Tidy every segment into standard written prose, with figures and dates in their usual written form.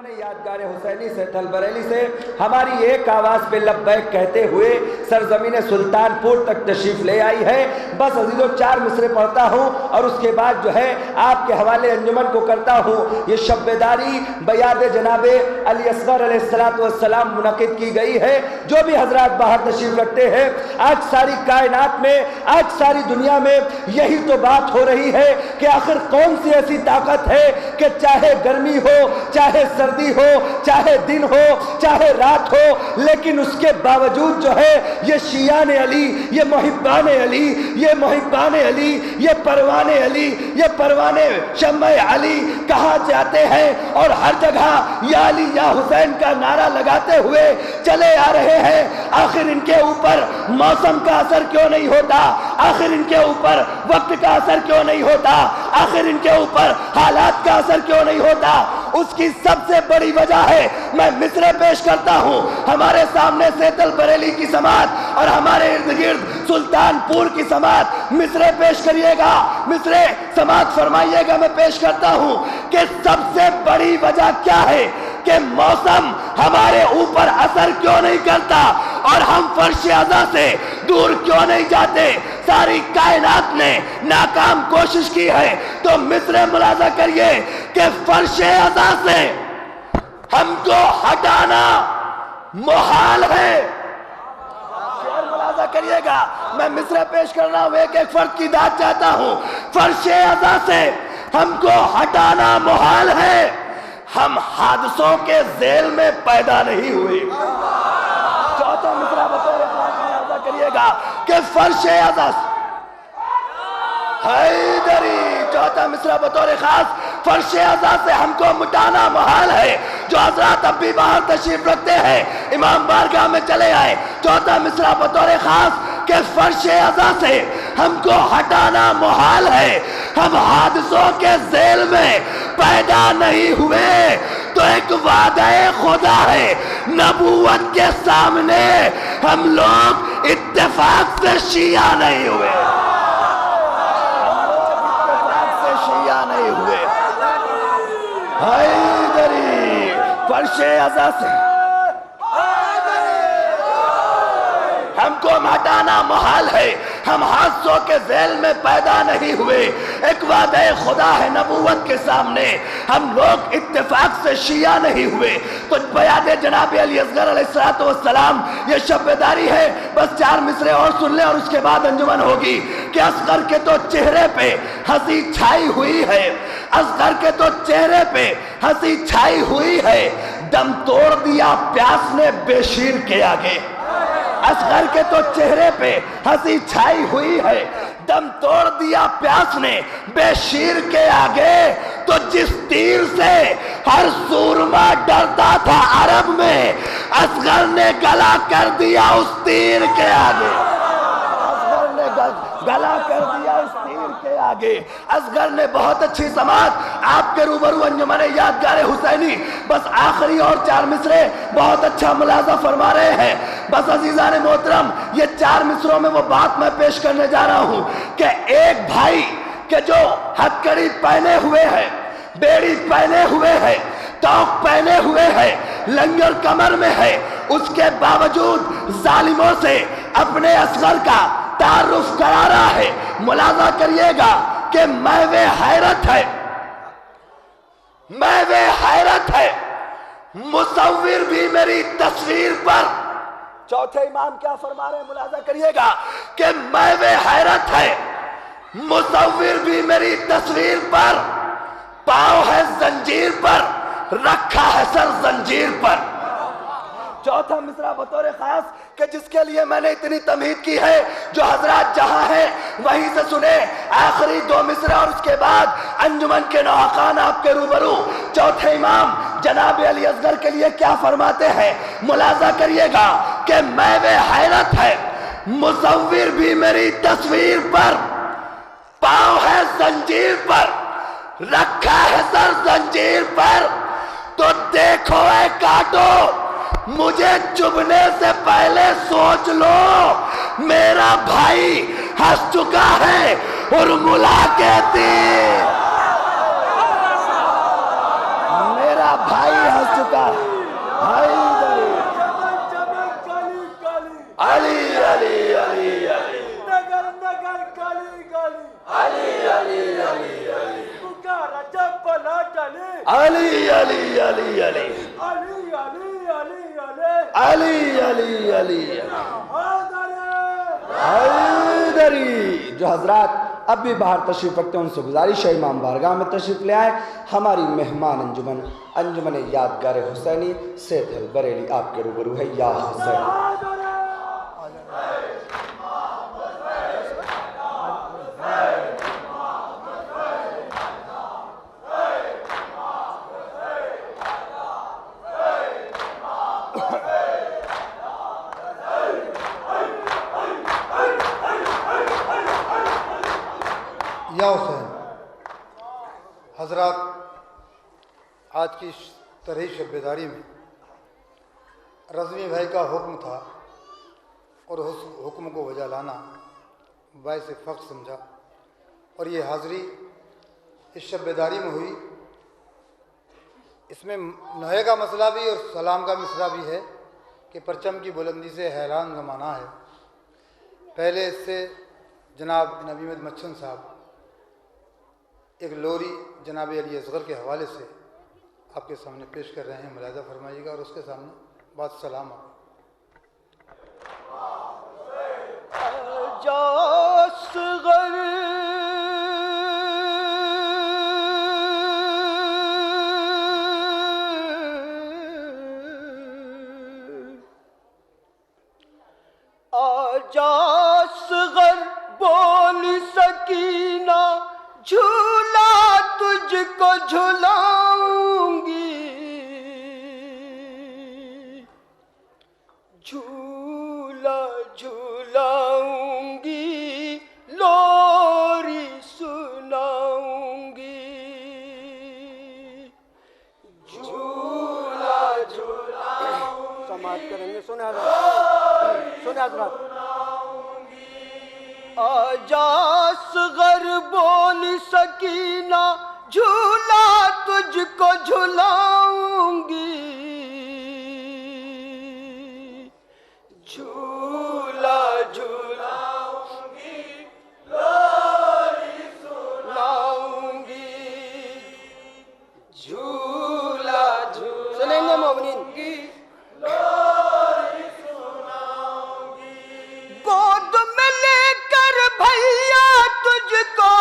यादगार हुसैनी से तलबरेली से हमारी एक आवाज पे लब्बैक कहते हुए सरजमीन सुल्तानपुर तक तशरीफ ले आई है। बस अजीजों 4 मिसरे पढ़ता हूँ और उसके बाद जो है आपके हवाले अंजुमन को करता हूँ। ये शब्बेदारी बयाद जनाबे अली असगर अलैहिस्सलाम मुनक़िद की गई है। जो भी हजरात बाहर तशरीफ रखते हैं, आज सारी कायनात में, आज सारी दुनिया में यही तो बात हो रही है कि आखिर कौन सी ऐसी ताकत है कि चाहे गर्मी हो, चाहे सर्दी हो, चाहे दिन हो, चाहे रात हो, लेकिन उसके बावजूद जो है ये शियान अली, ये मुहिब्बान अली, ये मुहिब्बान अली, ये परवाने अली, ये परवाने शम्मे अली कहाँ जाते हैं और हर जगह या अली या हुसैन का नारा लगाते हुए चले आ रहे हैं। आखिर इनके ऊपर मौसम का असर क्यों नहीं होता? आखिर इनके ऊपर वक्त का असर क्यों नहीं होता? आखिर इनके ऊपर हालात का असर क्यों नहीं होता? उसकी सबसे बड़ी वजह है, मैं मिसरे पेश करता हूं। हमारे सामने से तलबरेली की समात और हमारे इर्द गिर्द सुल्तानपुर की समात मिसरे पेश करिएगा, मिसरे समात फरमाइएगा। मैं पेश करता हूं कि सबसे बड़ी वजह क्या है कि मौसम हमारे ऊपर असर क्यों नहीं करता और हम फर्श अज़ा से दूर क्यों नहीं जाते। सारी कायनात ने नाकाम कोशिश की है, तो मिसरे मुलाजा करिए कि फर्श अज़ा से हमको हटाना मुहाल है। शेर मुलाजा करिएगा, मैं मिसरे पेश कर रहा हूं, एक एक फर्द की दाद चाहता हूं। फर्श अज़ा से हमको हटाना मुहाल है, हम हादसों के जेल में पैदा नहीं हुए। चौथा मिसरा बतौर खास करिएगा कि फर्श अज़ा हैदरी, चौथा मिसरा बतौर खास फर्श अज़ा से हमको मिटाना मुहाल है। जो हजरात अब भी बाहर तशरीफ रखते हैं, इमाम बारगाह में चले आए। चौथा मिसरा बतौर खास कि फर्श अज़ा से हमको हटाना मुहाल है, हम हादसों के जेल में पैदा नहीं हुए। तो एक वादा खुदा है, नबूवत के सामने हम लोग इत्तेफाक से शिया नहीं हुए, इत्तेफाक से शिया नहीं हुए। हैदरी, फर्श अज़ा से हमको हटाना मुहाल है, हम हादसों के जेल में पैदा नहीं हुए। एक वादे खुदा है, नबूवत के सामने हम लोग इत्तेफाक से शिया नहीं हुए। तो बयाद जनाब अली असगर अलैहिस्सलाम ये शब्बेदारी है। बस 4 मिसरे और सुन ले और उसके बाद अंजुमन होगी कि असगर के तो चेहरे पे हंसी छाई हुई है, असगर के तो चेहरे पे हंसी छाई हुई है। दम तोड़ दिया प्यास ने बेशीर के आगे, असगर के तो चेहरे पे हंसी छाई हुई है। दम तोड़ दिया प्यास ने बेशीर के आगे। तो जिस तीर से हर सूरमा डरता था अरब में, असगर ने गला कर दिया उस तीर के आगे, असगर ने गला कर दिया उस तीर के आगे। असगर ने बहुत अच्छी समात आपके रूबरू अंजुमन यादगार हुसैनी। बस आखिरी और 4 मिसरे बहुत अच्छा मुलाजा फरमा रहे हैं। बस अजीजान मोहतरम, ये 4 मिसरों में वो बात मैं पेश करने जा रहा हूं कि एक भाई के जो हथकड़ी पहने हुए है, बेड़ी पहने हुए है, तौक पहने हुए है, लंगर कमर में है, उसके बावजूद जालिमों से अपने असगर का तारुफ करा रहा है। मुलाजा करिएगा कि मैवे हैरत है, मैवे हैरत है, मुसव्विर भी मेरी तस्वीर पर। चौथे इमाम क्या फरमा रहे हैं, मुलाजा करिएगा कि मैवे हैरत है, मुसव्विर भी मेरी तस्वीर पर। पांव है जंजीर पर, रखा है सर जंजीर पर। चौथा मिसरा बतौर खास कि जिसके लिए मैंने इतनी तमहीद की है, जो हजरात जहां है वहीं से सुने। आखिरी 2 मिसरे और उसके बाद अंजुमन के नौखान आपके रूबरू चौथे इमाम जनाब अली असगर के लिए क्या फरमाते हैं। मुलाजा करिएगा कि मैवे हैरत है, मुसव्विर भी मेरी तस्वीर पर। पांव है जंजीर पर, रखा है सर जंजीर पर। तो देखो ऐ काटो, मुझे चुभने से पहले सोच लो, मेरा भाई हंस चुका है उर्मिला के तीर, मेरा अब भाई हंस चुका है। अली अली अली अली नगर नगर गली गली अली अली अली अली पुकारा जब बला टले अली अली अली अली अली अली अली अली अली अली अली हैदरी। जो हजरात अब भी बाहर तशरीफ रखते हैं उनसे गुजारिश है इमाम बारगाह में तशरीफ ले आए। हमारी मेहमान अंजुमन अंजुमन यादगार हुसैनी सेठ बरेली आपके रूबरू है। या हुसैन या हुसैन। हजरात, आज की तरह शब्बेदारी में रज़वी भाई का हुक्म था और उस हुक्म को वजह लाना बाइस फ़ख्र समझा और ये हाज़री इस शब्बेदारी में हुई। इसमें नहे का मसला भी और सलाम का मिसरा भी है कि परचम की बुलंदी से हैरान ज़माना है। पहले इससे जनाब नबी अहमद मच्छन साहब एक लोरी जनाब अली असगर के हवाले से आपके सामने पेश कर रहे हैं, मुलाहिज़ा फरमाइएगा और उसके सामने बात सलाम आप। आजासगर बोल सकीना झूला तुझको झुलाऊंगी, झूला झुलाऊंगी, लोरी सुनाऊंगी, झूला झुलाऊंगी। समाज करेंगे, सुने हज़रात। आजासगर बोल सकीना झूला तुझको झुलाऊंगी, झूला झुलाऊंगी, लोरी सुनाऊंगी, झूला सुनेंगे मोमिनीन की गोद में लेकर भैया तुझको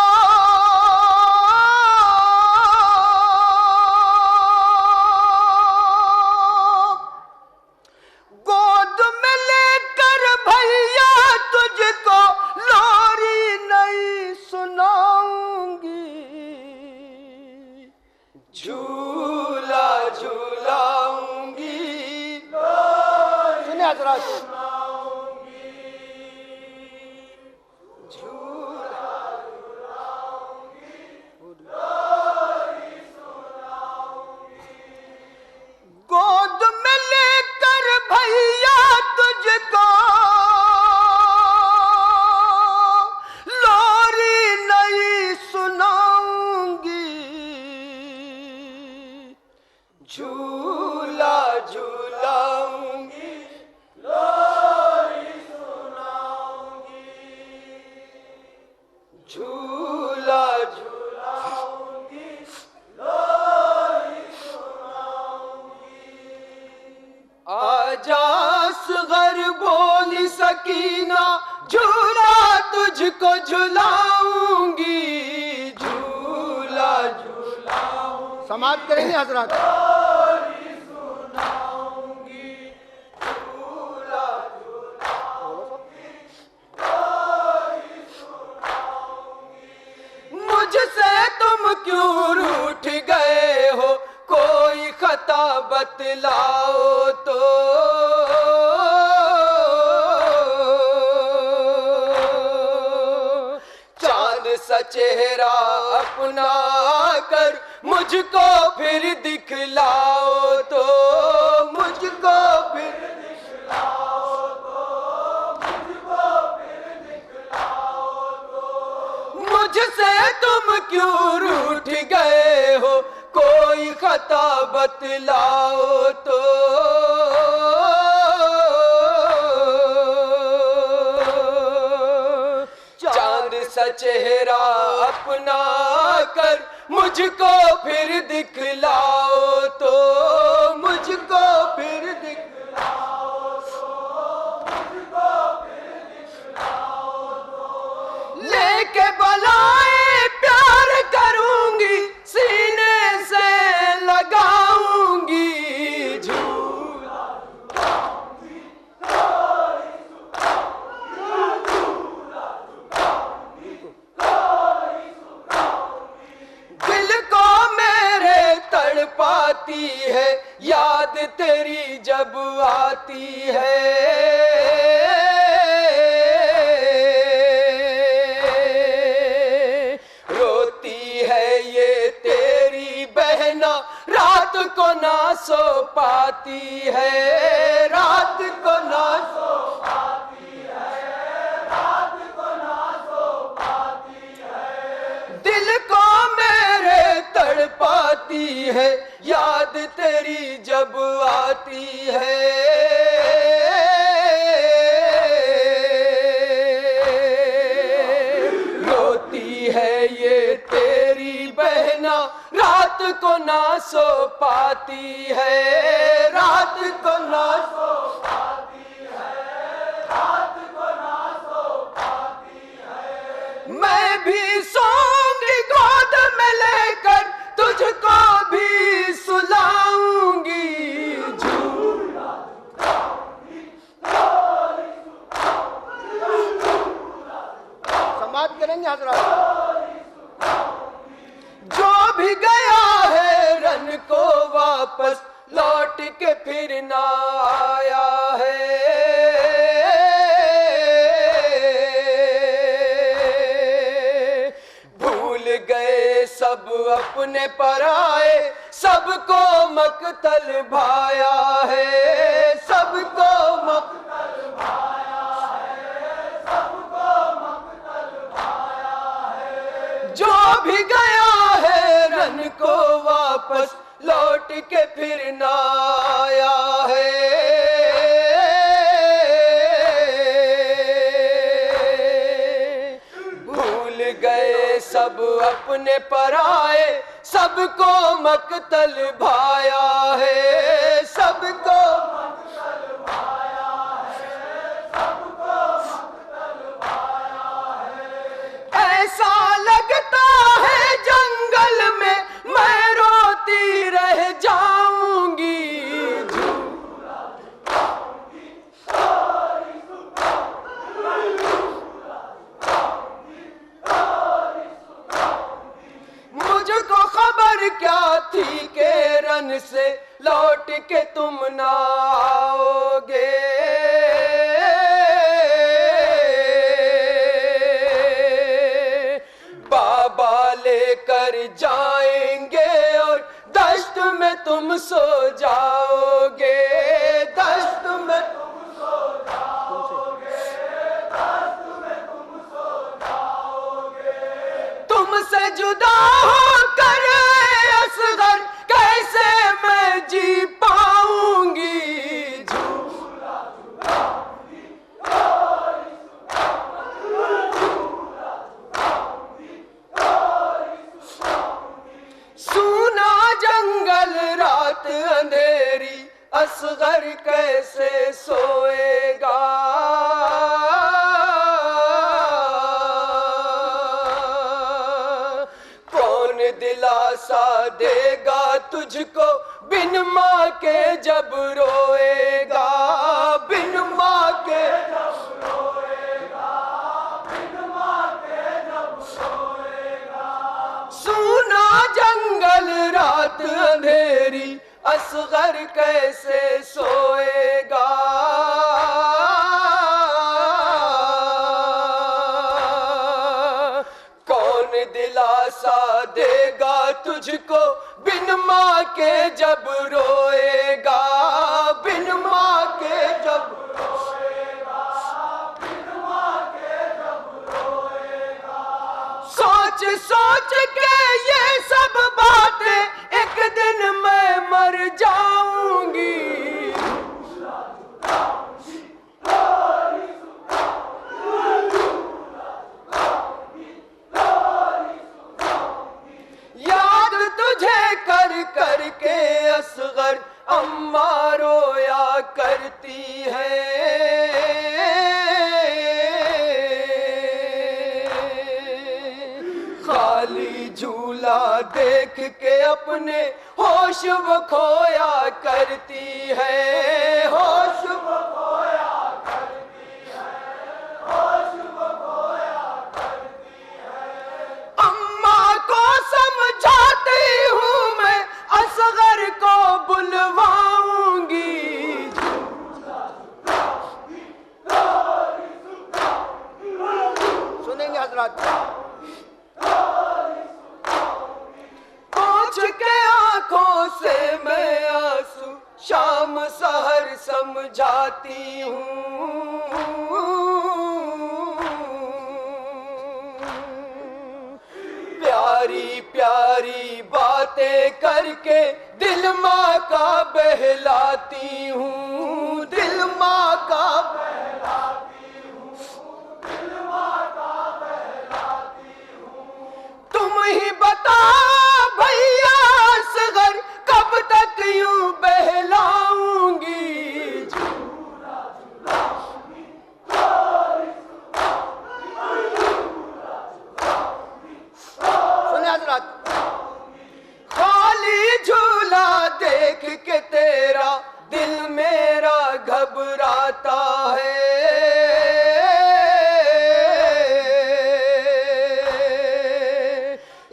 गोद में लेकर भैया तुझको लोरी नहीं सुनाऊंगी, झूला झूलाऊंगी, सुनिए हज़रात। गोद में लेकर भैया तुझको लोरी नहीं सुनाऊंगी, झूला झूलाऊंगी, लोरी सुनाऊंगी, झूला झूलाऊंगी, लोरी आजासगर बोल सकीना झूला तुझको झुलाऊंगी, झूला झूलाऊंगी। समाप्त करेंगे हज़रात। मुझसे तुम क्यों रूठ गए हो, कोई खता बतलाओ तो, चांद सा चेहरा अपना कर मुझको फिर दिखलाओ तो, मुझको फिर दिखलाओ तो, मुझको फिर दिखलाओ तो। मुझसे तुम क्यों रूठ गए हो, कोई कोई खता बतलाओ तो चांद सा चेहरा अपना कर मुझको फिर दिखलाओ तो, मुझको फिर दिखलाओ तो, मुझको फिर दिखलाओ तो। लेके बलाए प्यार करूंगी, सीने से लगाऊंगी झूला झुकाऊंगी, दिल को मेरे तड़पाती है याद तेरी जब आती है। रात को ना सो पाती है, रात को ना सो पाती है, रात को ना सो पाती है। दिल को मेरे तड़पाती है याद तेरी जब आती है। रोती है ये तेरी बहना रात को ना सो पाती है, रात को ना सो पाती है, रात को ना सो पाती है। मैं भी सोऊंगी गोद में लेकर तुझको भी सुलाऊंगी झूला झुकाऊंगी, समाप्त करेंगे हजरात। जो भी गया है रन को वापस लौट के फिर ना आया है। भूल गए सब अपने पराए, सबको मकतल भाया है, सबको मकतल भाया है, सबको मकतल भाया है। जो भी गया रन को वापस लौट के फिर ना आया है। भूल गए सब अपने पराए, सबको मकतल भाया है, सबको मकतल भाया है, सबको मकतल भाया है। ऐसा लगता है जंगल में मैं रोती रह जाऊंगी झूला झुकाऊंगी, सारी झुकाऊंगी, झूला झुकाऊंगी, सारी झुकाऊंगी। मुझको खबर क्या थी के रन से लौट के तुम ना आओगे। लेकर जाएंगे और दश्त में तुम सो जाओगे, दश्त में तुम सो जाओगे, दश्त में तुम सो जाओगे। तुमसे जुदा होकर असगर कैसे मैं जी पाऊंगी झूला झुकाऊंगी, सूना जंगल रात अंधेरी असगर कैसे सोएगा। कौन दिलासा देगा तुझको बिन माँ के जब रोएगा, बिन माँ के जब रोएगा, बिन माँ के जब रोएगा। सूना जंगल रात अंधेरी असगर कैसे सोएगा। कौन दिलासा देगा तुझको बिन माँ के जब रोएगा, बिन माँ के जब रोएगा, बिन माँ के जब रोएगा। सोच सोच के ये सब बातें एक दिन करती है। खाली झूला देख के अपने होश वो खोया करती है, होश वो खोया करती है, होश वो खोया करती है। अम्मा को समझाती हूँ मैं, असगर को बुलवाऊंगी। सुनेंगे हजरत। पोंछ के आंखों से मैं आंसू शाम सहर समझाती हूँ। प्यारी प्यारी बातें करके दिल माँ का बहलाती हूँ, दिल माँ का बहलाती हूँ, दिल माँ का बहलाती हूँ। तुम ही बता भैया असगर कब तक यूं बहलाऊंगी। सुने हजरत। खाली झूला देख के तेरा दिल मेरा घबराता है।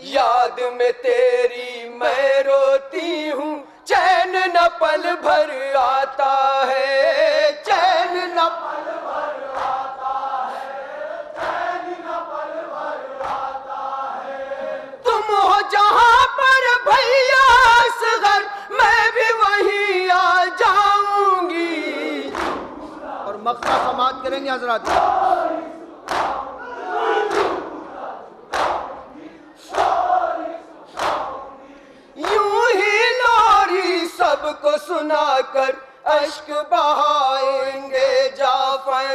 याद में तेरी मैं रोती हूँ, चैन न पल भर आता है, चैन न पल भर आता है, चैन न पल भर आता है। तुम हो जहाँ पर भैया असगर, मैं भी वहीं आ जाऊंगी। और मक्का समाप्त करेंगे हजरत। यूं ही लोरी सबको सुनाकर अश्क बहाएंगे जाफर।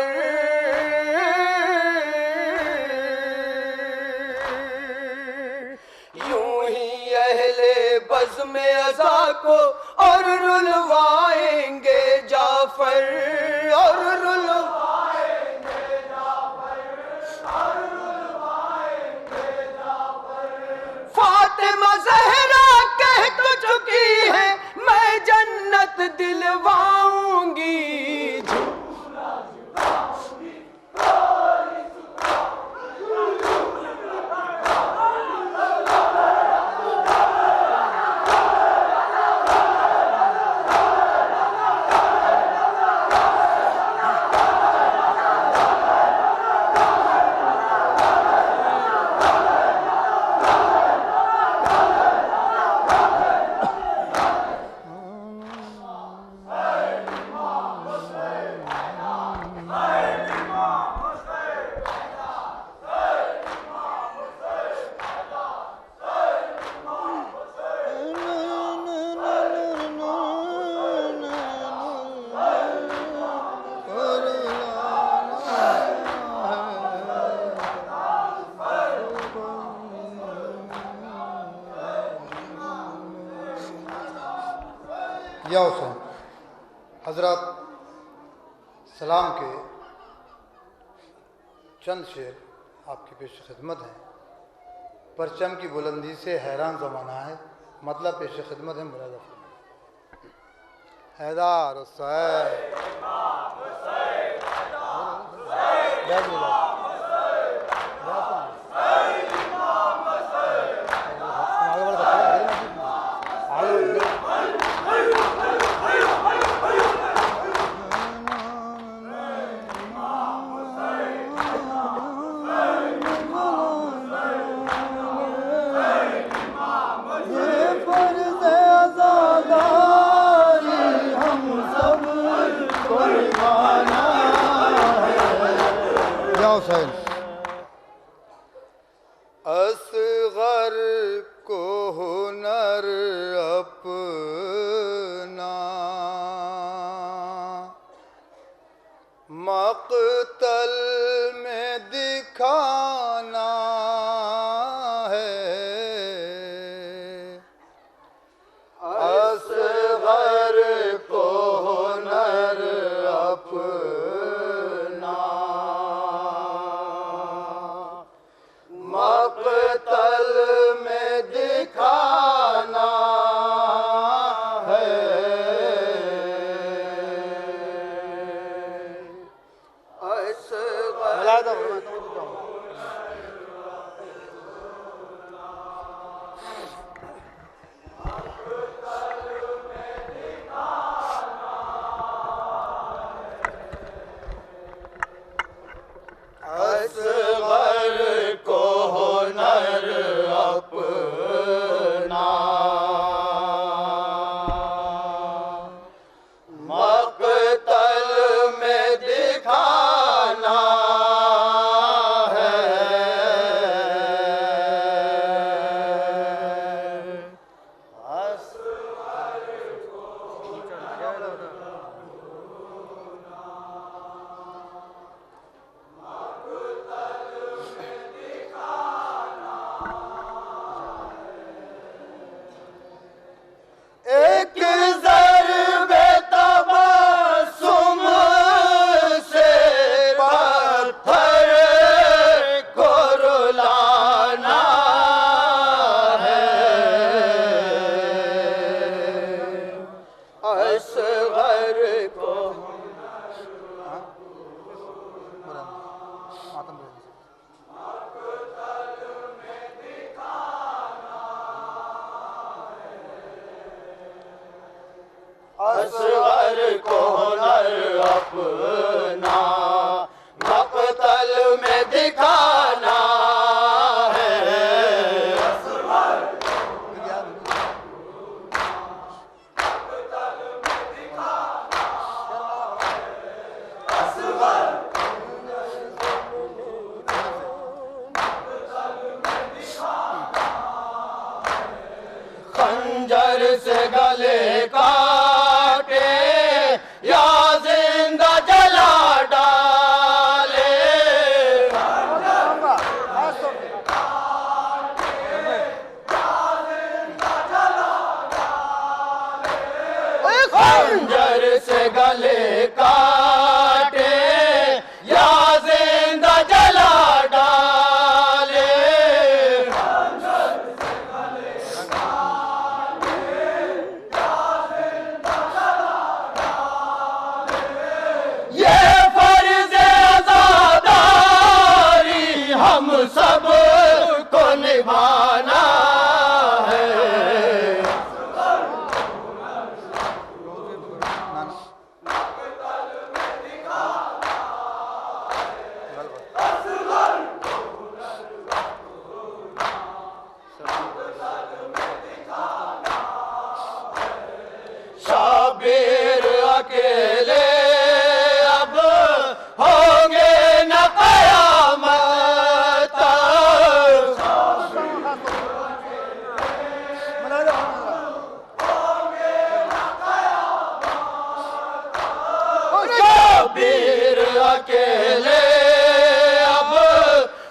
यूं ही अहले बज़्म अज़ा को और रुलवाएंगे जाफर, और रुलवाएंगे जाफर, और रुलवाएंगे जाफर। फातिमा ज़हरा कह तो चुकी है, मैं जन्नत दिलवाऊंगी। या हुसैन हजरत सलाम के चंद शेर आपकी पेश खिदमत हैं। परचम की बुलंदी से हैरान ज़माना है, मतलब पेश खिदमत है मुराद हैदार हुसैन। हुसैन असगर को हुनर अपना मक़तल में दिखाना है। असगर को हुनर असगर को असगर को हुनर अपना मक़तल में दिखाना है। खंजर से गले काटे या जिंदा जला डाले। खंजर से गले काटे या जिंदा जला डाले। ये फर्ज आज़ादारी हम सब को निभाना है। शाबिर अकेले अब होंगे न क़यामत तक। शाबिर अकेले अब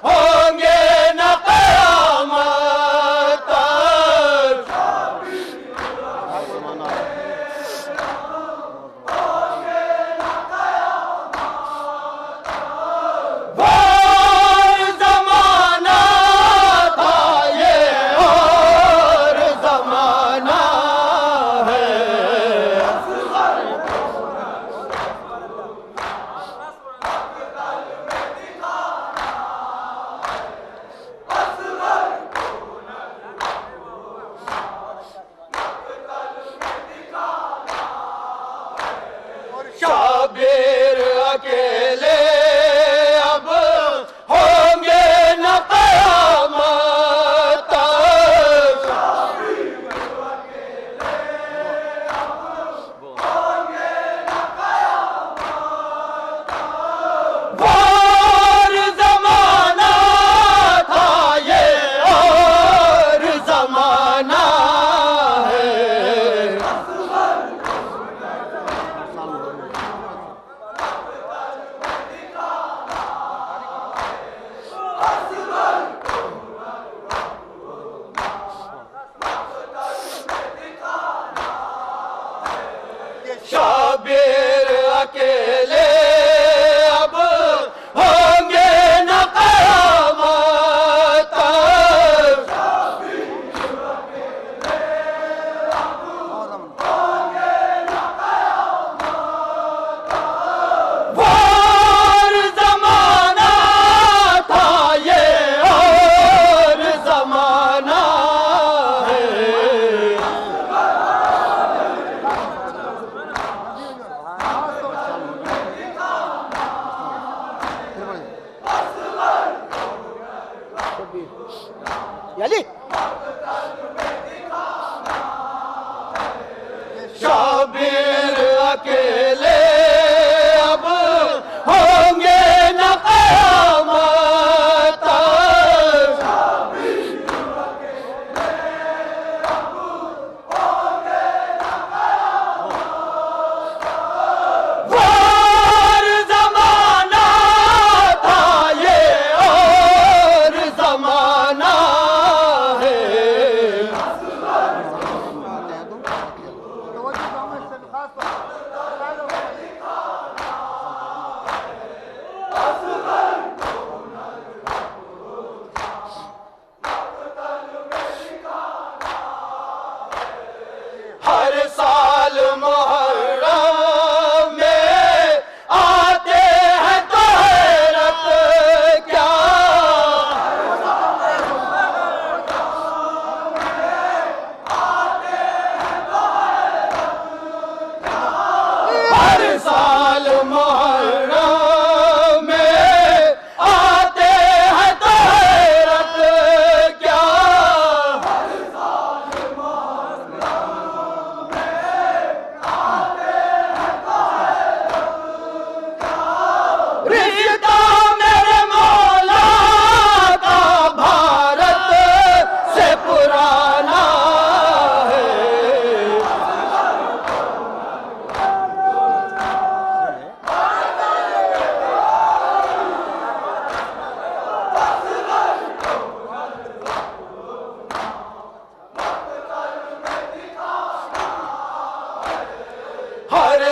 होंगे न क़यामत तक। और ज़माना था ये और ज़माना है। शाबिर अकेले अब होंगे न क़यामत तक। और ज़माना था ये और ज़माना है। शाबिर अकेले अब होंगे न क़यामत तक। और ज़माना था ये और ज़माना है।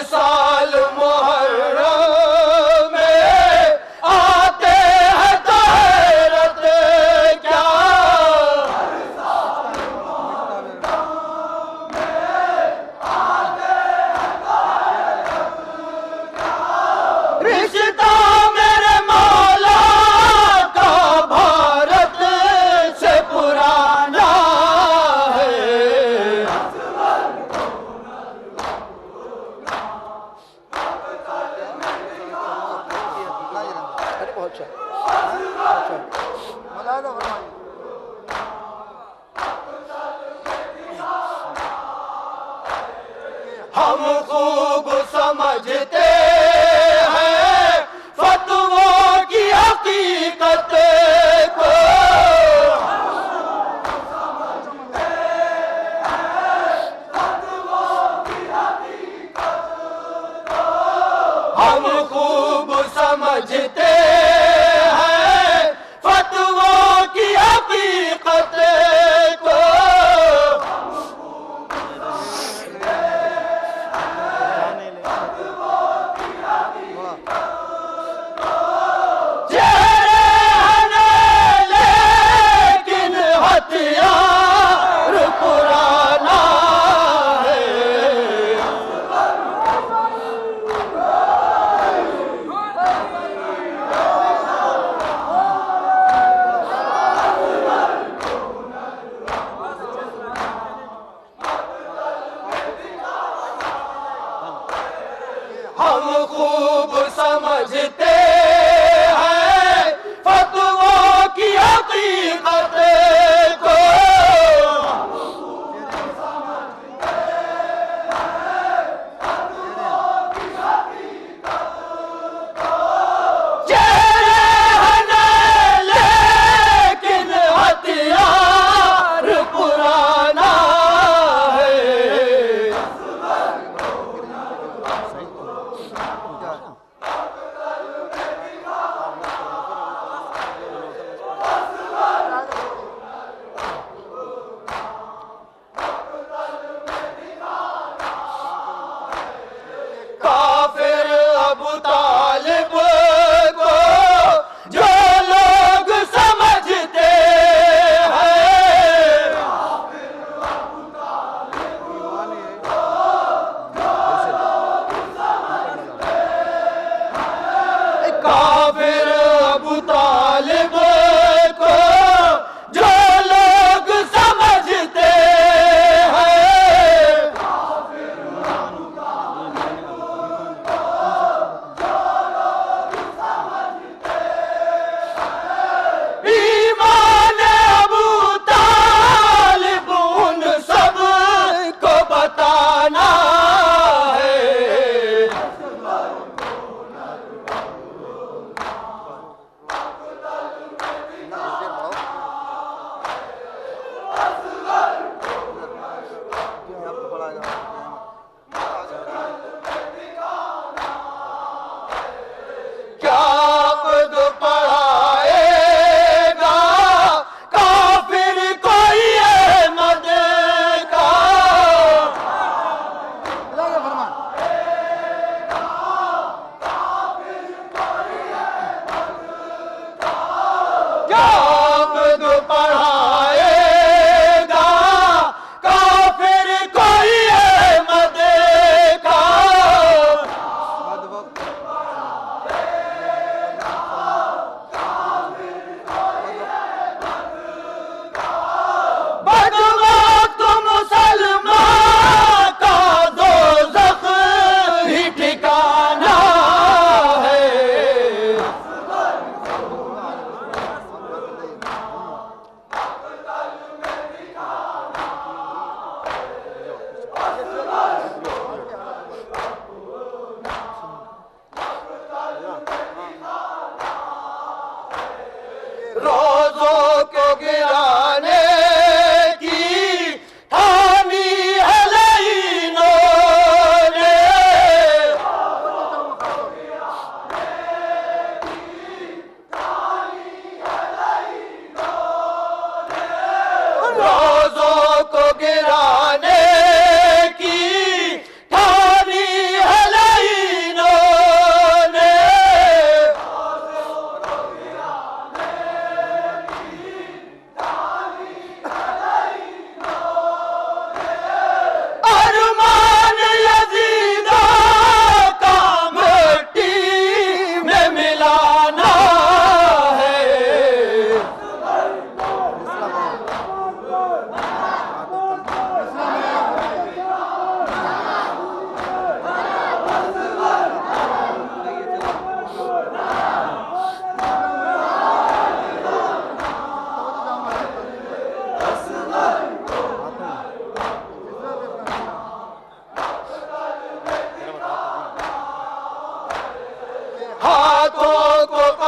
साल मुहर्रम में आते हैं तो हैरत क्या। रिश्ता मेरे मौला का भारत से पुराना है। अरे बहुत अच्छा मलादा फरमाइए। हम खूब समझते हैं फतवों की हकीकत को। हम खूब समझते हैं फतवों की हकीकत को। लेकिन हथियार पुराना है। हम खूब समझते हैं फतवों की हकीकत को। चेहरे हैं लेकिन हथियार पुराना है।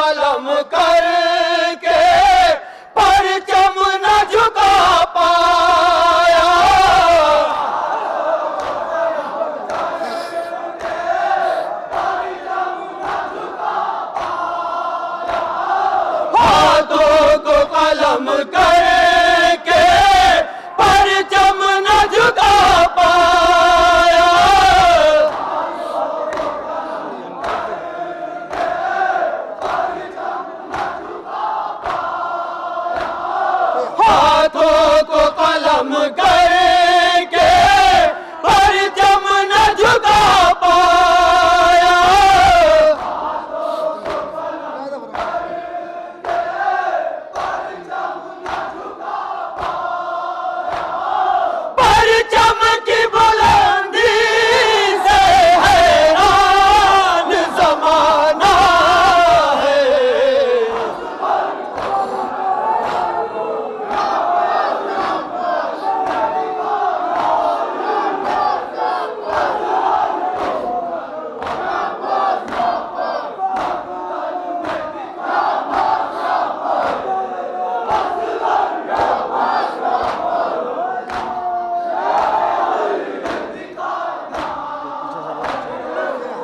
कलम करके परचम न झुका पाया। हाथों को कलम करके परचम न झुका पाया। हाथों को कलम करके परचम न झुका पाया। परचम की बुलंदी से हैरान ज़माना है।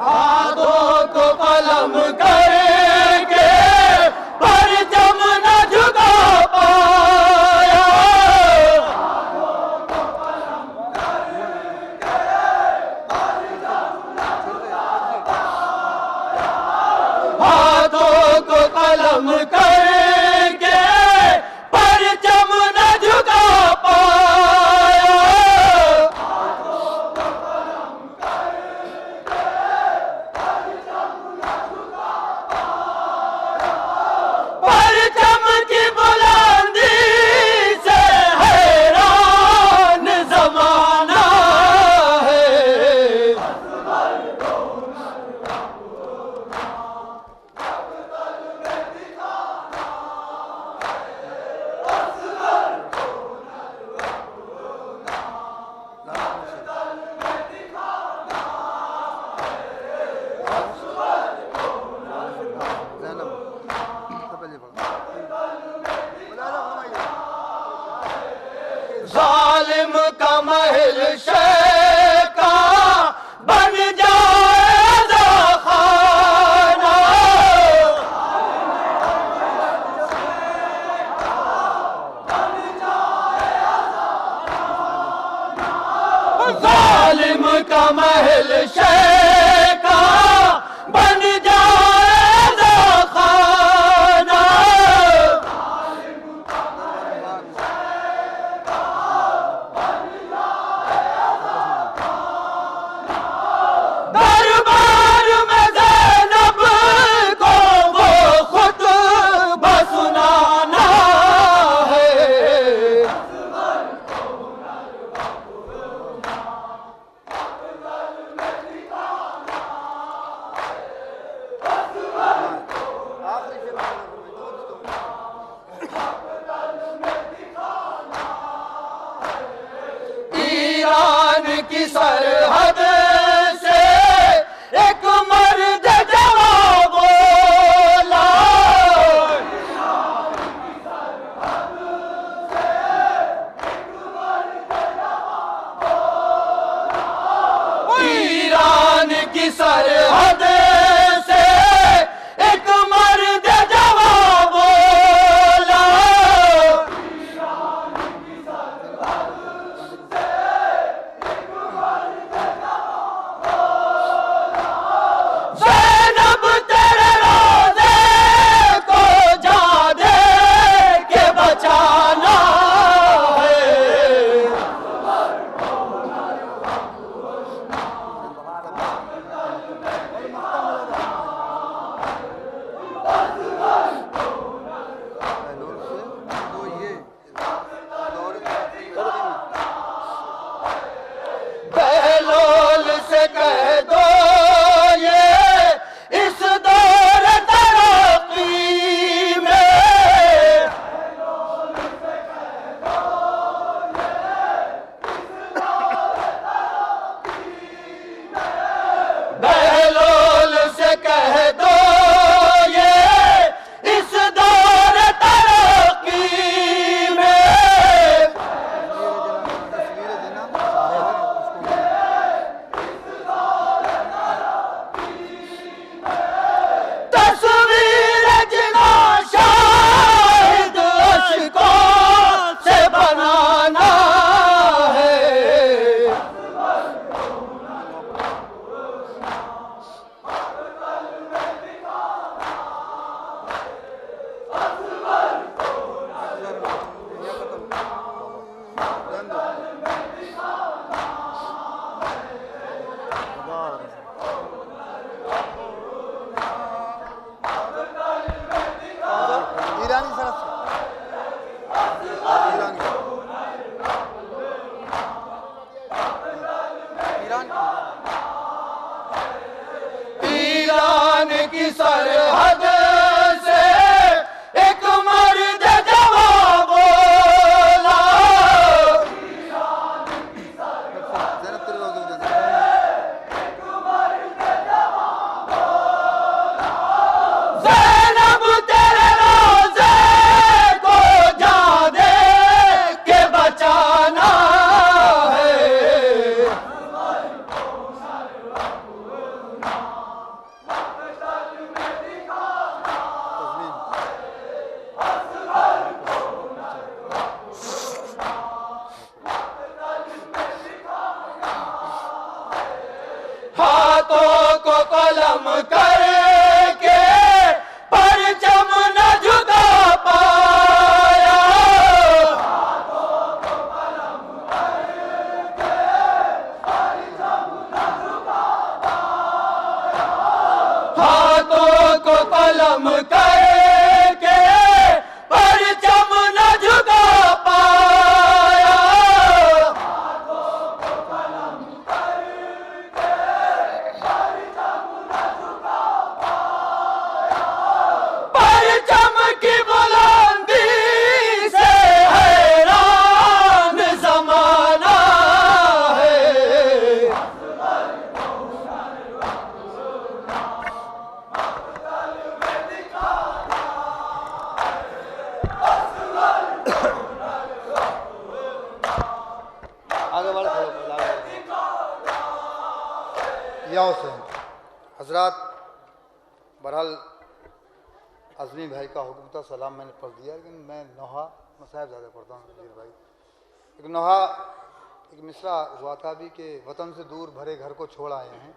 हाथों को कलम करके परचम न झुका पाया। हाथों को कलम करके परचम न झुका पाया। परचम की बुलंदी से हैरान ज़माना है। की सरहद से एक मर्द जवाब बोला, ज़ैनब तेरे रोज़े दे दे। ज़ैनब तेरे रोज़े को जा दे के बचाना है। हाथों को कलम करके परचम न झुका पाया, हाथों को कलम करके परचम न झुका पाया, परचम की बुलंदी से हैरान ज़माना है। आगे वाले खड़े हो, आगे बढ़ो। या हुसैन हजरात, बहरहाल अज़मी भाई का हुक्म था, सलाम मैंने पढ़ दिया, लेकिन मैं नोहा मसाहब ज़्यादा पढ़ता हूँ वीर भाई। एक नोहा एक मिसरा हुआ था अभी कि वतन से दूर भरे घर को छोड़ आए हैं,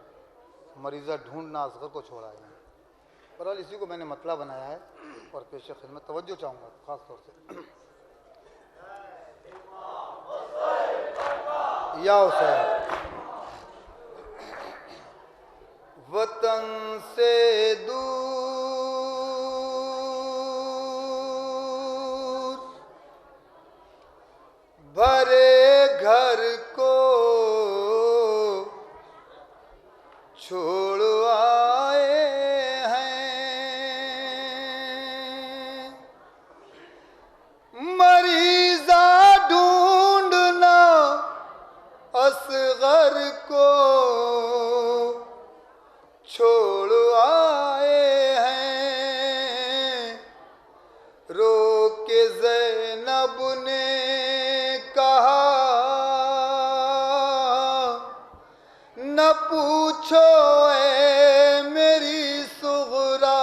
मरीज़ा ढूंढना असगर को छोड़ आए हैं। बहरहाल इसी को मैंने मतला बनाया है और पेश खिदमत तवज्जो चाहूँगा ख़ास तौर से। या हुसैन वतन से दूर भरे घर को छोड़ आए हैं, मरीज़ा ढूंढना असगर को छोड़ आए हैं। रो के ज़ैनब ने कहा न पूछो ऐ मेरी सुगरा,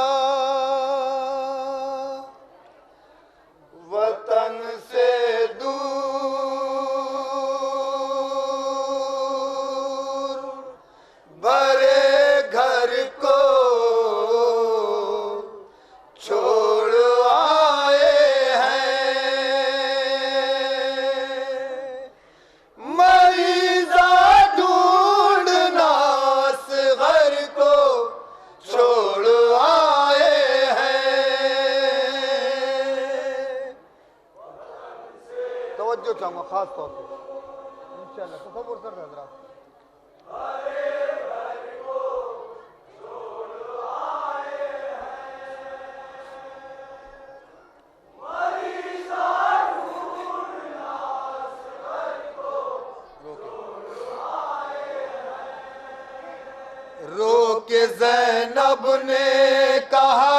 वतन से दूर भरे घर को छोड़ आए हैं, मरीज़ा ढूंढना असगर को छोड़ आए हैं। तवज्जो चाहूँगा खास तौर पे इंशाअल्लाह, तसव्वुर कर रहे हज़रात। रो के ज़ैनब ने कहा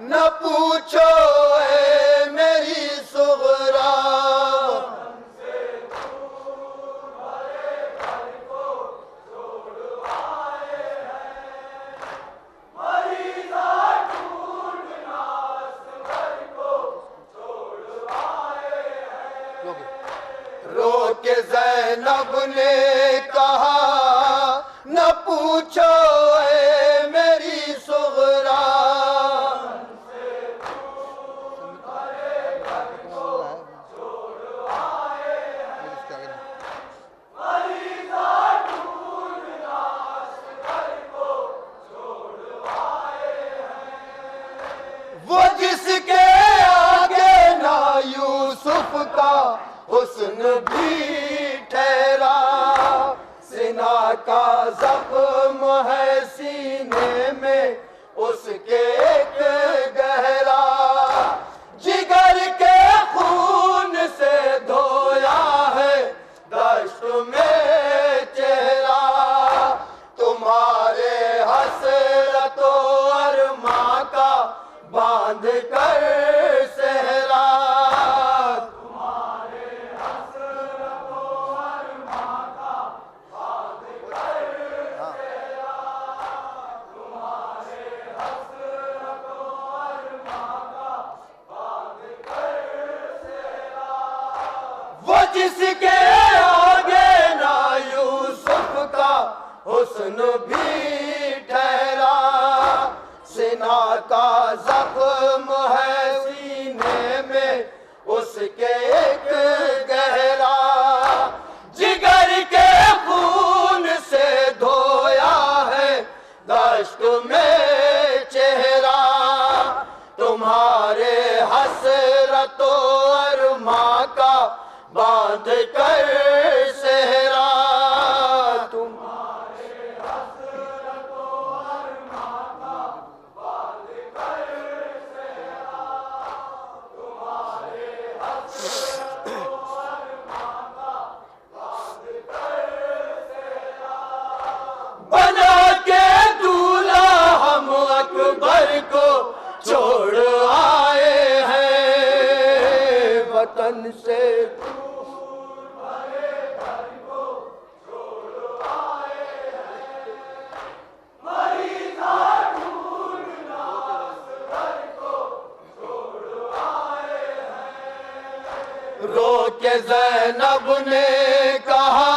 न पूछो ऐ मेरी सुगरा, रो के ज़ैनब ने कहा न पूछो ऐ मेरी सुगरा, वो जिसके आगे ना यूसुफ का हुस्न भी ठहरा, जिसके आगे ना यूसुफ का हुस्न भी ठहरा, सिना का जख्म है सीने में उसके एक गहरा, जिगर के खून से धोया है दश्त में चेहरा, तुम्हारे हसरतो अरमा का बांध कर सेहरा, तुम्हारे हसरतो अरमा का बांध कर सेहरा, तुम्हारे हसरतो अरमा का बांध कर सेहरा, बना के दूल्हा हम अकबर को छोड़ आए हैं, वतन से दूर भरे घर को छोड़ आए हैं, मरीज़ा ढूंढना असगर को छोड़ आए हैं। रो के ज़ैनब ने कहा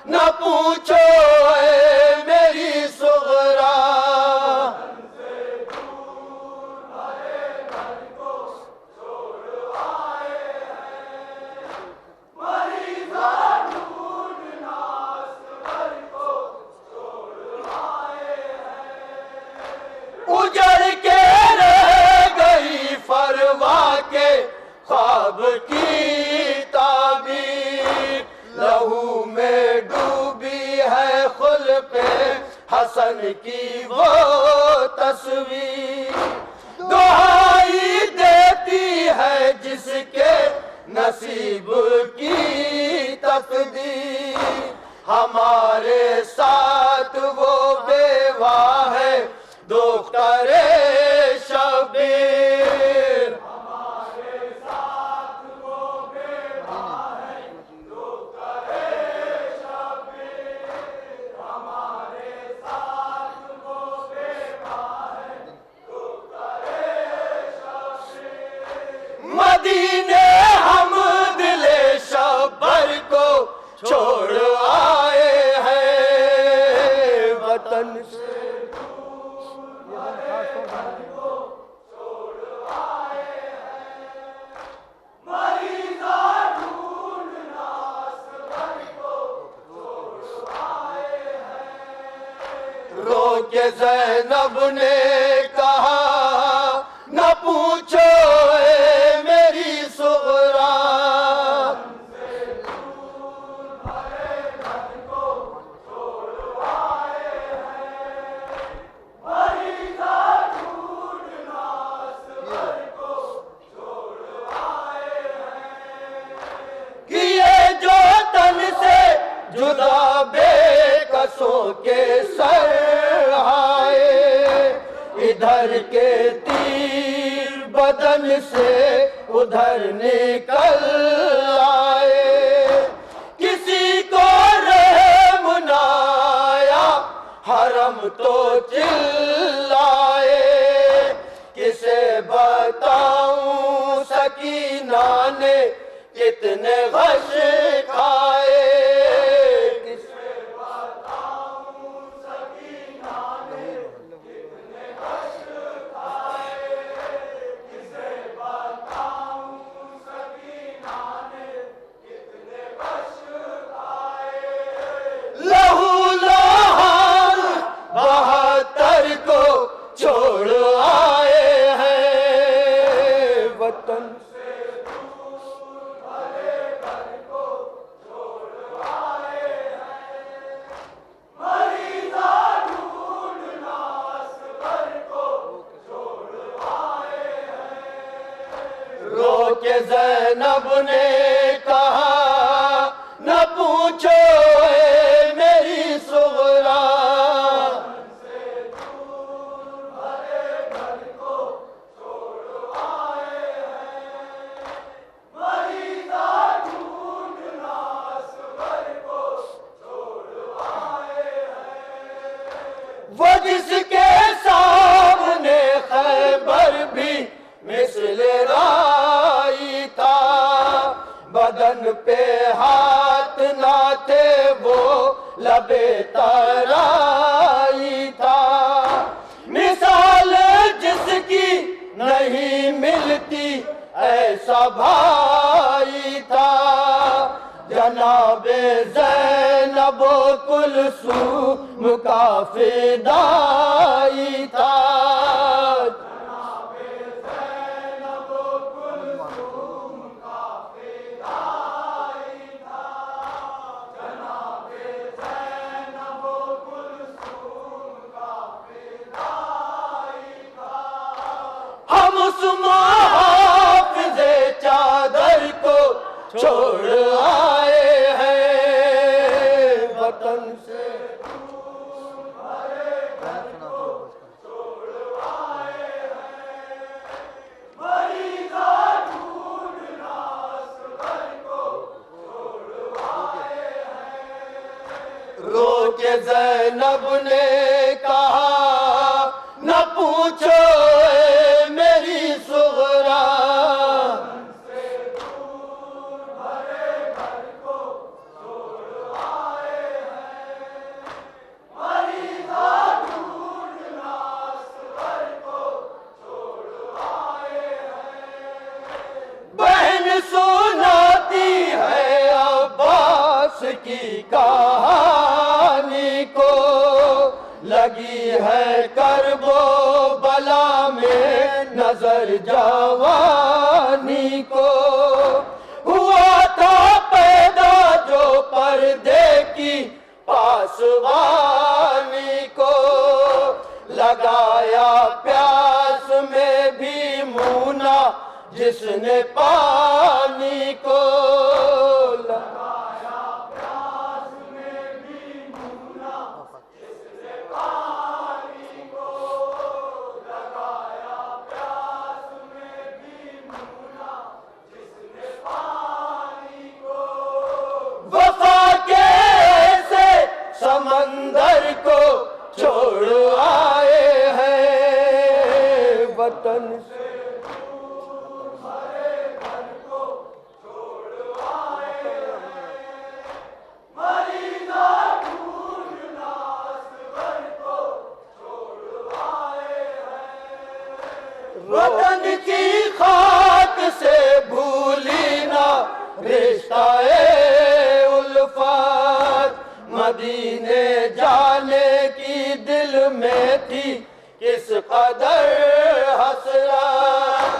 न पूछो ऐ मेरी सुगरा, उजड़ के रह गई फरवा के ख्वाब की ताबीर, लहू में डूबी है खुल्क़े हसन की वो तस्वीर, दुहाई देती है जिसके नसीब की तकदीर, हमारे साथ वो बेवा है दुख्तरे शबीर, हमारे साथ वो बेवा है दुख्तरे शबीर, हमारे साथ वो बेवा है दुख्तरे शबीर, मदीने हम दिले शब्बर को छोड़ आए हैं, वतन से रो के ज़ैनब ने कहा न पूछो ऐ मेरी सुगरा, जुदा बेकसों के सर आए, इधर के तीर बदन से उधर निकल आए, किसी को रहम न आया हरम तो चिल्लाए, किसे बताऊं सकीना ने कितने गश खाए, छोड़ आए हैं, वतन से दूर भरे घर को छोड़ आए हैं, मरीज़ा ढूंढना असगर को छोड़ आए हैं। रो के ज़ैनब ने कहा न पूछो ऐ मेरी सुगरा, वो जिसके सामने खैबर भी मिस्ल राई था, बदन तन पे हाथ ना थे वो लबे तराई था। मिसाल जिसकी नहीं मिलती ऐसा भाई था। जनाबे ज़ैनब कुलसूम का फिदाई था। हम उस मुहाफ़िज़े चादर को छोड़ आए हैं वतन से। रो के ज़ैनब ने कहा न पूछो मेरी सुगरा। बहन सुनाती है अब्बास की कहानी को। लगी है करबो बला में नजर जवानी को। हुआ था पैदा जो पर्दे की पासवानी को। लगाया प्यास में भी मुना जिसने पानी को। लगाया प्यास में भी मुना जिसने पानी को। लगाया प्यास में भी मुना जिसने पानी को। वफा के ऐसे समंदर को छोड़ आए हैं वतन से। वतन की खाक से भूली ना रिश्ता-ए उल्फत। मदीने जाने की दिल में थी किस कदर हसरत।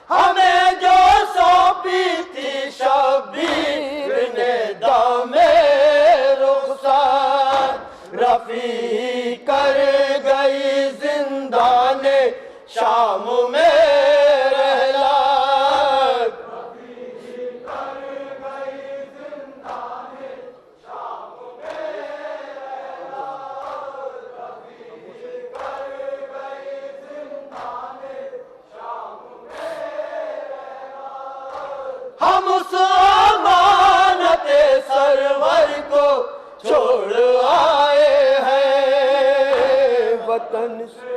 हमें जो सौंपी थी शबीर ने दामे रुखसात। रफी कर गई जिंदाने शाम में रहलाक। हम उस अमानते सरवर को छोड़ आए हैं वतन से।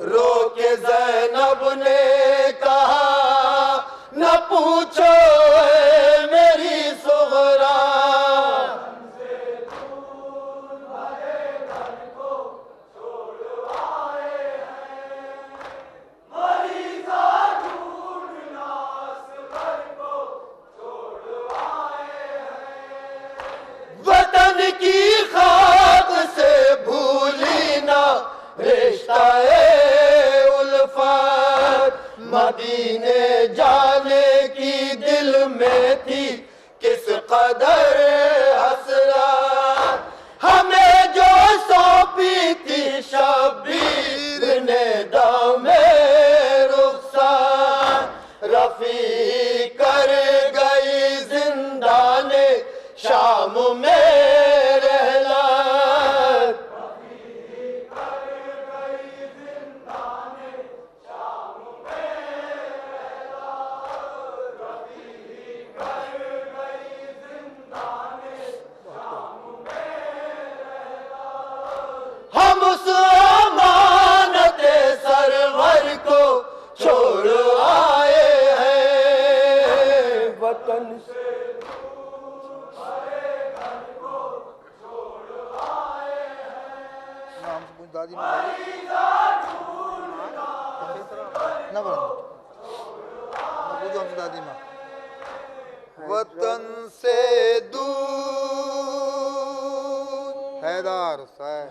रो के ज़ैनब ने कहा न पूछो मेरी सुगरा। वतन की खाक से भूली ना रिश्ता-ए उल्फत। मदीने जाने की दिल में थी किस कदर हसरत। हमें जो सौंपी थी शबीर ने दामे रुखसात। रफी कर गई जिंदाने शाम में रहलाक। ना बोलो ना बुझो हम दादी माँ वतन से दूर हैदर हुसैन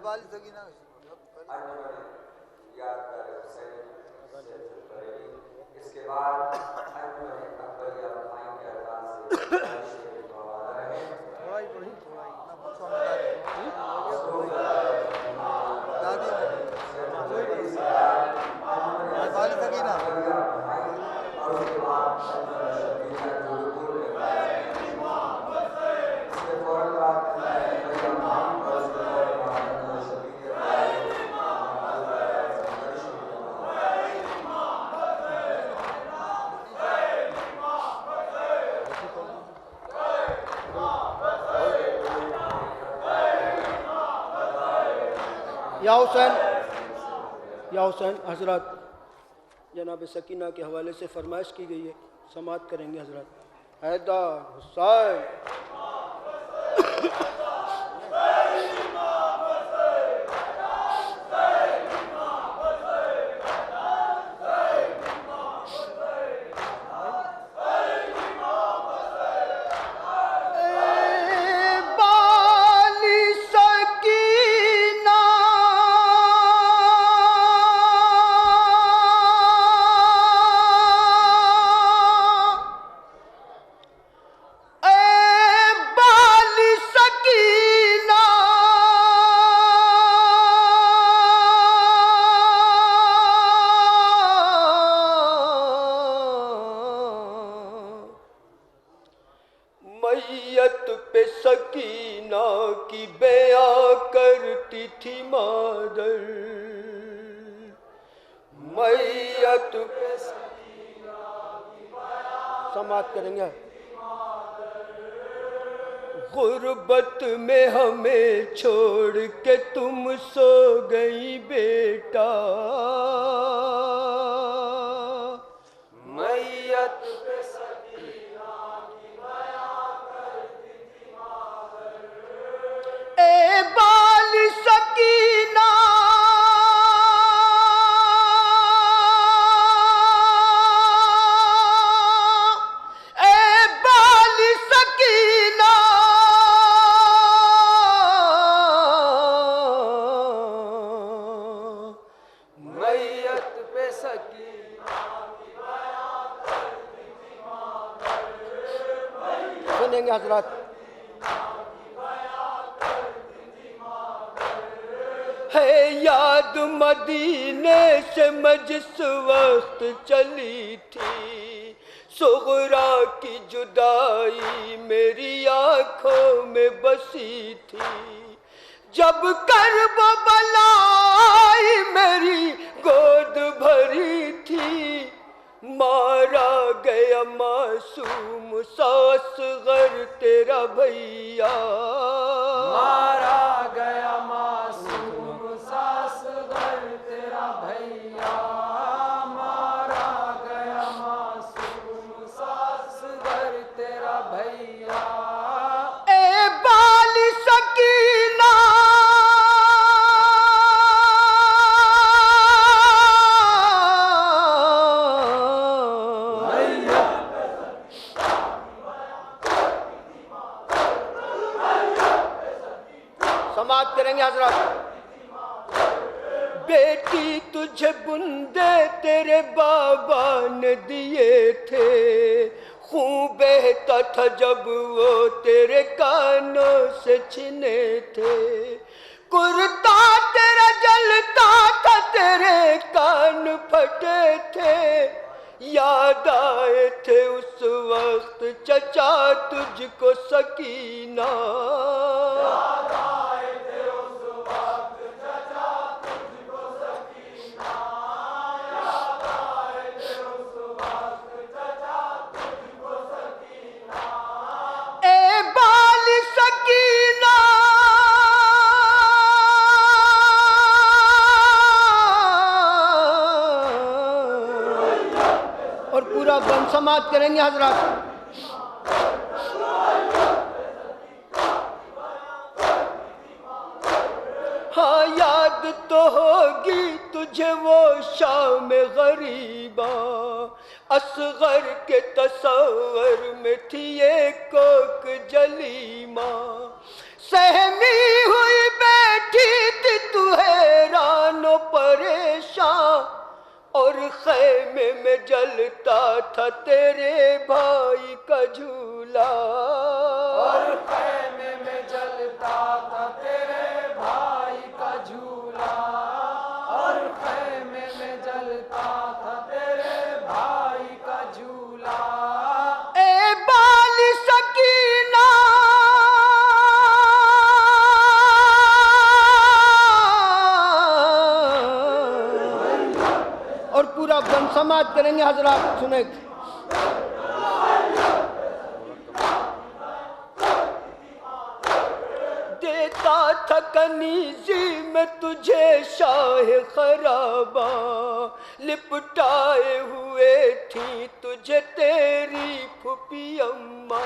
बाली सकीना इसके बाद बाली सकीना या हुसैन हजरत जनाब सकीना के हवाले से फरमाइश की गई है, समाअत करेंगे हजरत। हैदर हुसैन मैयत पे सकीना की बयां करती थी मादर, मैयत पे सकीना की बयां समाअत करेंगे। गुर्बत में हमें छोड़ के तुम सो गई बेटा, मैयत पे सकीना की बयां करती थी मादर। ए बाल सकीना सुनेंगे हजरत। है याद मदीने से मैं जिस वक्त चली थी, सुगरा की जुदाई मेरी आंखों में बसी थी, जब कर्ब बलाई मेरी गोद भरी थी, मारा गया मासूम सासगर तेरा भैया, मारा गया मासूम सासगर तेरा भैया, मारा गया मासूम सासगर तेरा भैया। ए बाल सकीना समाअत करेंगे हजरत। बेटी तुझे बुंदे तेरे बाबा ने दिए थे, खून बहता था जब वो तेरे कानों से छिने थे, कुर्ता तेरा जलता था तेरे कान फटे थे, याद आए थे उस वक्त चचा तुझको सकीना, याद आए थे उस वक्त चचा तुझको सकीना, याद आए थे उस वक्त चचा तुझको सकीना। ए बाल सकीना पूरा बंद समाप्त करेंगे हजरत। हाँ याद तो होगी तुझे वो शाम गरीबा, असगर के तस्वर में थी ये कोक जलीमा, सहमी हुई बैठी थी तू हैरान और परेशान, और खैमे में जलता था तेरे भाई का झूला, और खैमे में जलता था तेरे भाई का झूला, और खैमे में जलता था तेरे भाई का झूला। ए बाली सकीना और पूरा बंद समाप्त करेंगे हजरात। सुने देता था कनीजी में तुझे शाह खराबा, लिपटाए हुए थी तुझे तेरी फूफी अम्मा,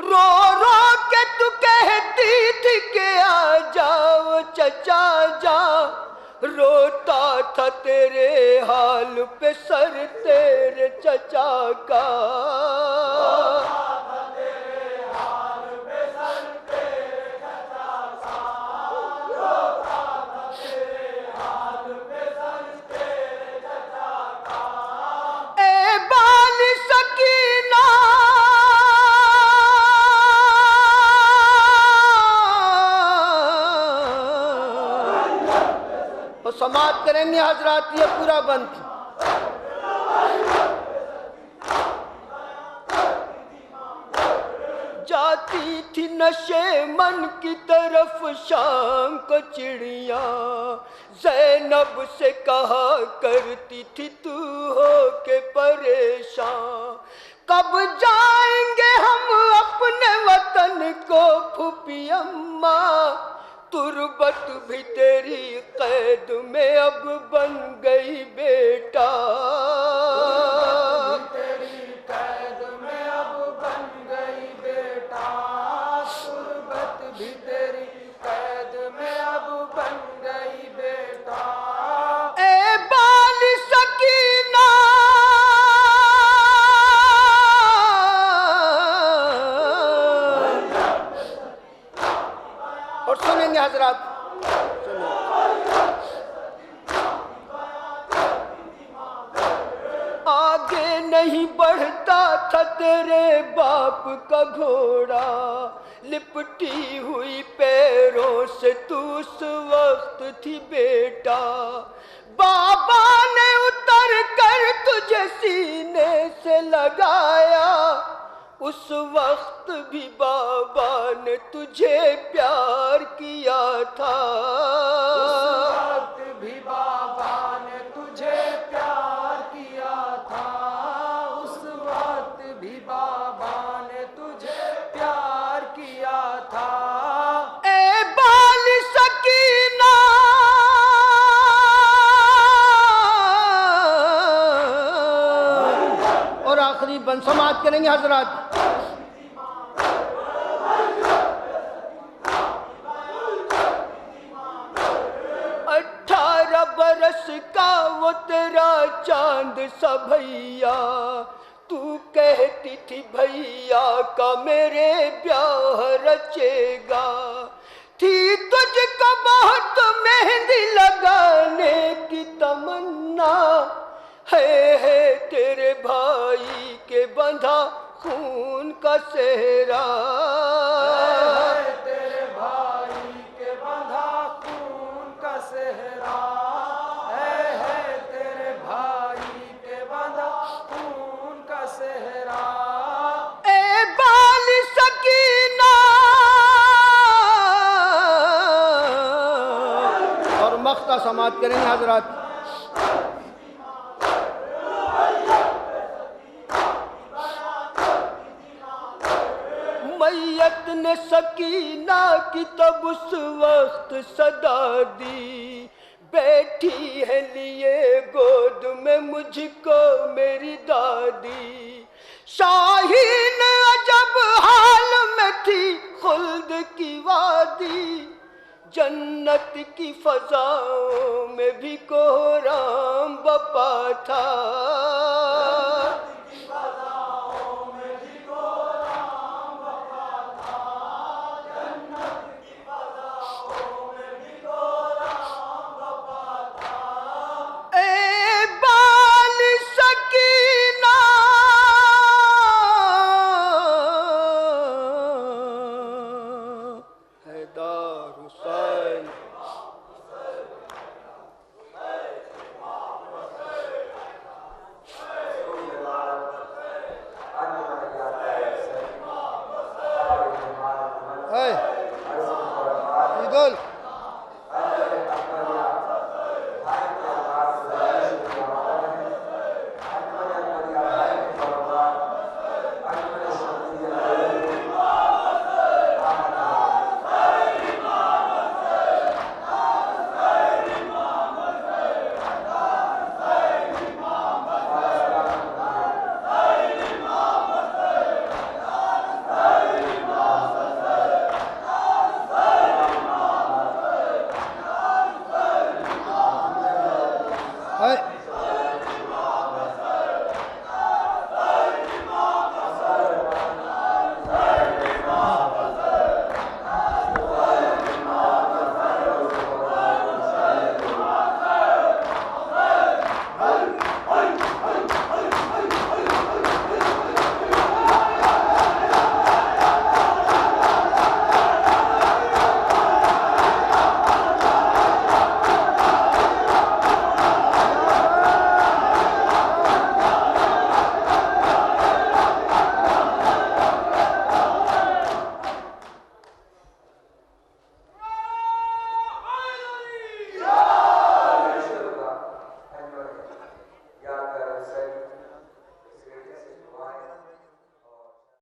रो रो के तू कहती थी कि आ जाओ चचा जा, रोता था तेरे हाल पे सर तेरे चचा का, समाप्त करेंगे हजरात। ये पूरा बंद। जाती थी नशे मन की तरफ शाम को चिड़िया, ज़ैनब से कहा करती थी तू हो के परेशान, कब जाएंगे हम अपने वतन को फूफी अम्मा, तुरबत भी तेरी कैद में अब बन गई बेटा, तेरी कैद में अब बन गई बेटा, तुरबत भी तेरी कैद में अब बन गई बेटा। ए बाली सकीना और सुनेंगे हजरात। आगे नहीं बढ़ता था तेरे बाप का घोड़ा, लिपटी हुई पैरों से तू उस वक्त थी बेटा, बाबा ने उतर कर तुझे सीने से लगाया, उस वक्त भी बाबा ने तुझे प्यार किया था, उस वक्त भी बाबा ने तुझे प्यार किया था, उस वक्त भी बाबा ने तुझे प्यार किया था। ए बाली सकीना और आखिरी बंद समाप्त करेंगे हजरात। 18 बरस का वो तेरा चांद सा भैया, तू कहती थी भैया का मेरे ब्याह रचेगा, थी तुझको बहुत मेहंदी लगाने की तमन्ना, है तेरे भाई के बंधा खून का सेहरा, तेरे भाई के बंधा खून का सेहरा, है तेरे भाई के बंधा खून का सेहरा। ए बाली सकीना और मख्ता समाप्त करेंगे हजरात। मैयत ने सकीना की तब उस वक्त सदा दी, बैठी है लिए गोद में मुझको मेरी दादी। शाहीन अजब हाल में थी खुल्द की वादी, जन्नत की फजाओं में भी कोहराम बपा था। ईदुल है